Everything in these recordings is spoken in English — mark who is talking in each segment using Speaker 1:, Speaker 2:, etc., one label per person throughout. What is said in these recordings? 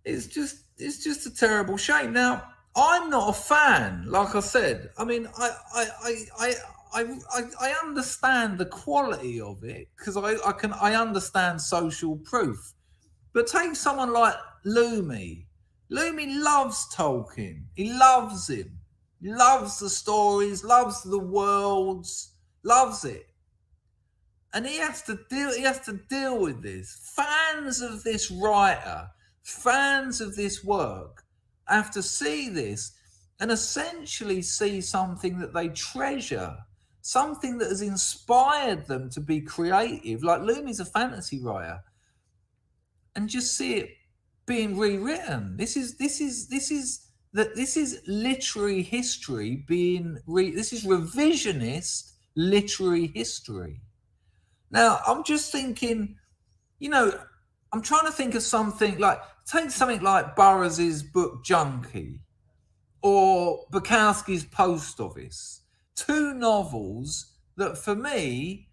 Speaker 1: It's just a terrible shame. Now, I'm not a fan, like I said. I mean, I understand the quality of it because I understand social proof. But take someone like Lumi. Lumi loves Tolkien. He loves him. He loves the stories, loves the worlds, loves it. And he has to deal with this. Fans of this writer, fans of this work, have to see this and essentially see something that they treasure, something that has inspired them to be creative. Like Lumi's a fantasy writer, and just see it being rewritten. This is literary history being this is revisionist literary history. Now, I'm just thinking, I'm trying to think of something like, take something like Burroughs's book Junkie or Bukowski's Post Office. Two novels that for me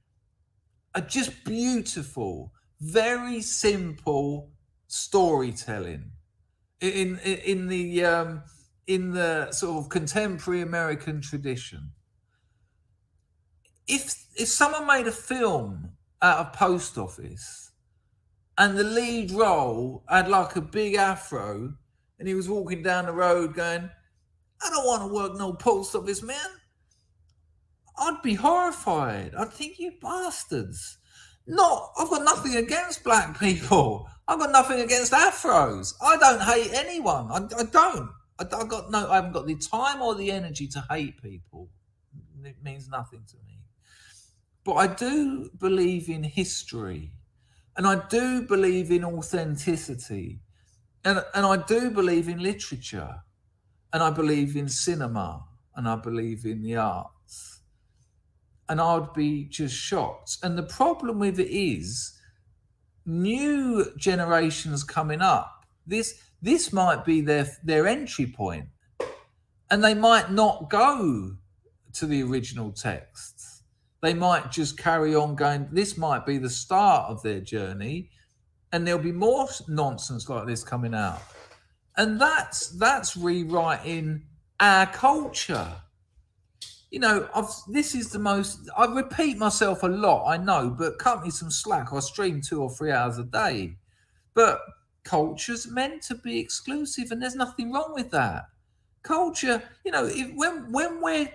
Speaker 1: are just beautiful, very simple storytelling in the sort of contemporary American tradition. If someone made a film out of Post Office and the lead role had like a big afro and he was walking down the road going, I don't want to work no post office, man, I'd be horrified. I'd think, you bastards. No, I've got nothing against black people. I've got nothing against afros. I don't hate anyone. I don't. I haven't got the time or the energy to hate people. It means nothing to me. But I do believe in history, and I do believe in authenticity, and I do believe in literature, and I believe in cinema, and I believe in the arts. And I'd be just shocked. And the problem with it is new generations coming up. This might be their entry point, and they might not go to the original texts. They might just carry on going. This might be the start of their journey, and there'll be more nonsense like this coming out. And that's rewriting our culture. This is the most, I repeat myself a lot, I know, but cut me some slack. I stream 2 or 3 hours a day. But culture's meant to be exclusive, and there's nothing wrong with that. Culture, when we're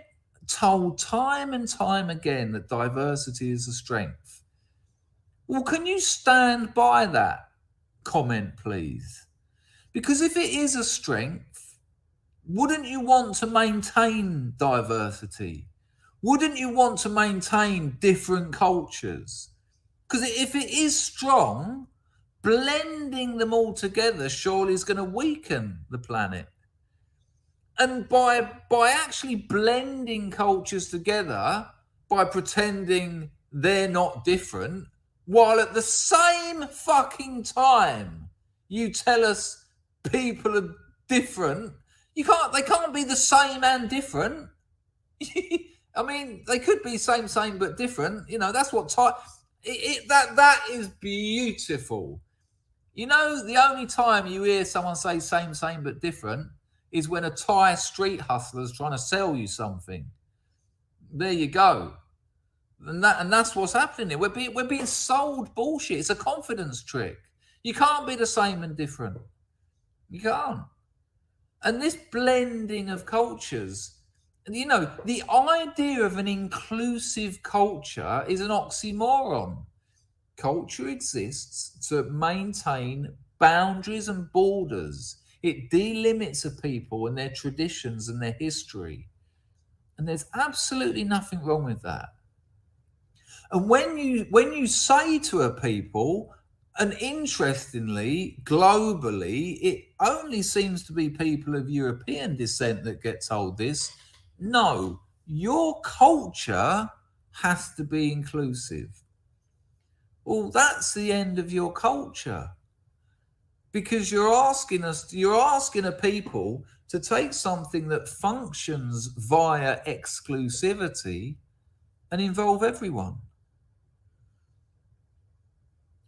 Speaker 1: told time and time again that diversity is a strength, well, can you stand by that comment, please? Because if it is a strength, wouldn't you want to maintain diversity? Wouldn't you want to maintain different cultures? Because if it is strong, blending them all together surely is going to weaken the planet. And by actually blending cultures together, by pretending they're not different, while at the same fucking time you tell us people are different, they can't be the same and different. I mean, they could be same but different. That's what that is beautiful. The only time you hear someone say same but different is when a Thai street hustler is trying to sell you something. There you go. And that's what's happening here. We're being sold bullshit. It's a confidence trick. You can't be the same and different. You can't. And this blending of cultures, the idea of an inclusive culture is an oxymoron. Culture exists to maintain boundaries and borders. It delimits a people and their traditions and their history. And there's absolutely nothing wrong with that. And when you say to a people, and interestingly, globally, it only seems to be people of European descent that get told this. No, your culture has to be inclusive. Well, that's the end of your culture. Because you're asking a people to take something that functions via exclusivity and involve everyone.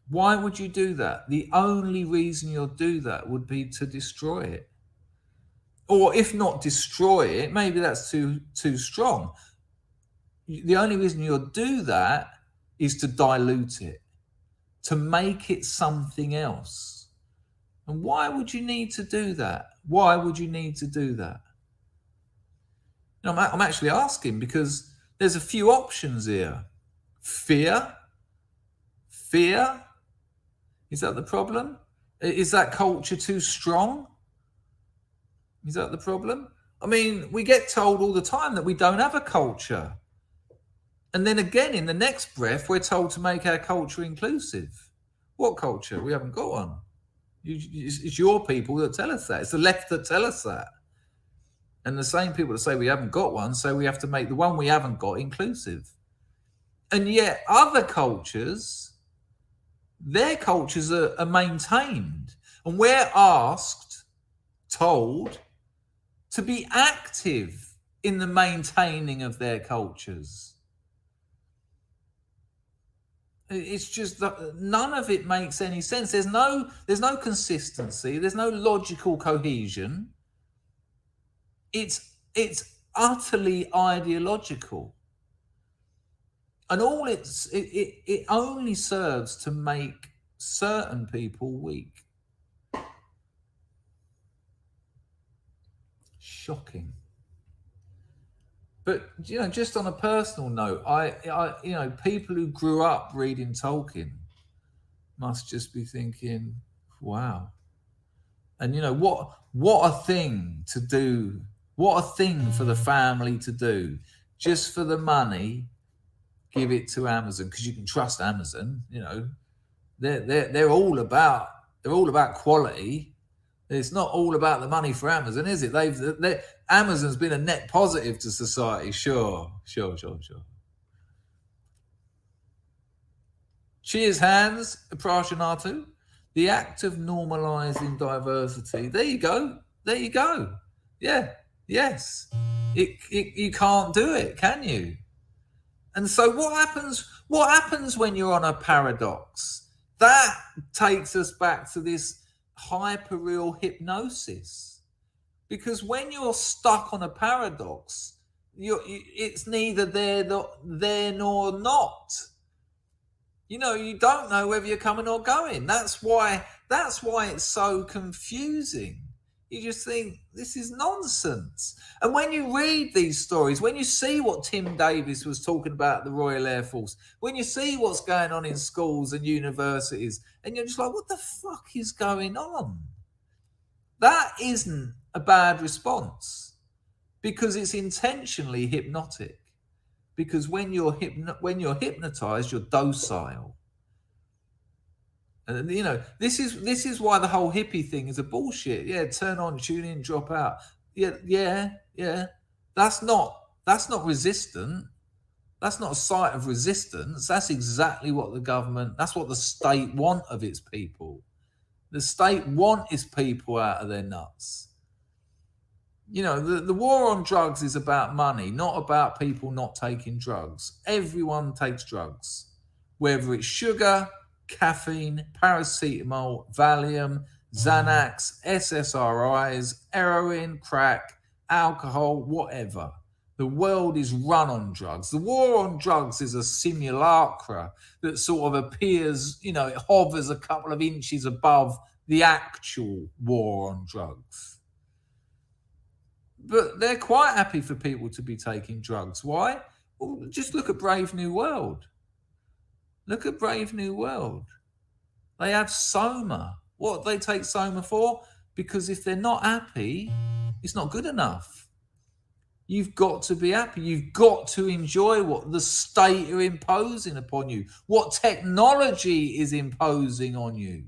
Speaker 1: Why would you do that? The only reason you'll do that would be to destroy it. Or if not destroy it, maybe that's too strong. The only reason you'll do that is to dilute it, to make it something else. And why would you need to do that? Why would you need to do that? I'm actually asking because there's a few options here. Fear. Is that the problem? Is that culture too strong? Is that the problem? I mean, we get told all the time that we don't have a culture. And then again, in the next breath, we're told to make our culture inclusive. What culture? We haven't got one. It's your people that tell us that. It's the left that tell us that. And the same people that say we haven't got one, say we have to make the one we haven't got inclusive. And yet other cultures, their cultures are maintained. And we're told to be active in the maintaining of their cultures. It's just that none of it makes any sense. There's no consistency. There's no logical cohesion. It's utterly ideological, and all it only serves to make certain people weak. Shocking. But just on a personal note, I people who grew up reading Tolkien must just be thinking, wow. And what a thing to do. What a thing for the family to do. Just for the money, give it to Amazon, because you can trust Amazon. They're all about quality. It's not all about the money for Amazon, is it? Amazon's been a net positive to society. Sure. Cheers, Hans Prashanatu. The act of normalizing diversity. There you go. Yeah. Yes. You can't do it, can you? And so what happens when you're on a paradox? That takes us back to this hyperreal hypnosis. Because when you're stuck on a paradox, it's neither there nor not. You don't know whether you're coming or going. That's why it's so confusing. You just think, this is nonsense. And when you read these stories, when you see what Tim Davis was talking about at the Royal Air Force, when you see what's going on in schools and universities, and you're just like, what the fuck is going on? That isn't a bad response, because it's intentionally hypnotic. Because when you're hypnotized, you're docile. And this is why the whole hippie thing is a bullshit. Yeah, turn on, tune in, drop out. Yeah. That's not resistant. That's not a site of resistance. That's exactly what that's what the state want of its people. The state want its people out of their nuts. The war on drugs is about money, not about people not taking drugs. Everyone takes drugs, whether it's sugar, caffeine, paracetamol, Valium, Xanax, SSRIs, heroin, crack, alcohol, whatever. The world is run on drugs. The war on drugs is a simulacra that sort of appears, it hovers a couple of inches above the actual war on drugs. But they're quite happy for people to be taking drugs. Why? Well, just look at Brave New World. Look at Brave New World. They have Soma. What do they take Soma for? Because if they're not happy, it's not good enough. You've got to be happy. You've got to enjoy what the state are imposing upon you, what technology is imposing on you.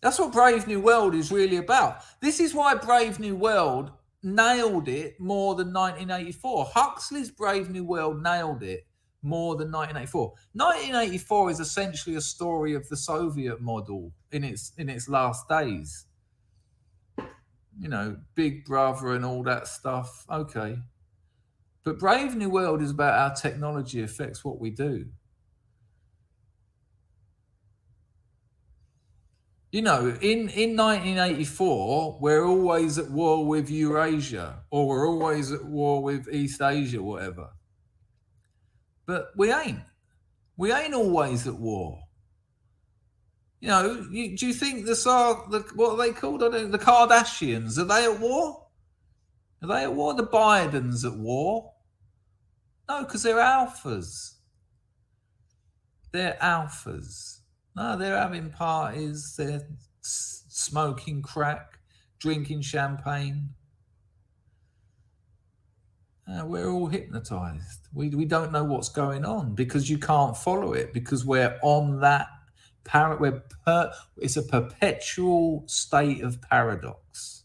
Speaker 1: That's what Brave New World is really about. This is why Brave New World nailed it more than 1984. Huxley's Brave New World nailed it more than 1984. 1984 is essentially a story of the Soviet model in its last days. Big Brother and all that stuff. Okay. But Brave New World is about how technology affects what we do. You know, in 1984, we're always at war with Eurasia, or we're always at war with East Asia, whatever. But we ain't. We ain't always at war. You know, do you think what are they called? I don't know, the Kardashians, are they at war? Are they at war? The Bidens at war? No, because they're alphas. They're alphas. No, they're having parties, they're smoking crack, drinking champagne. We're all hypnotized. We don't know what's going on because you can't follow it, because we're on that it's a perpetual state of paradox.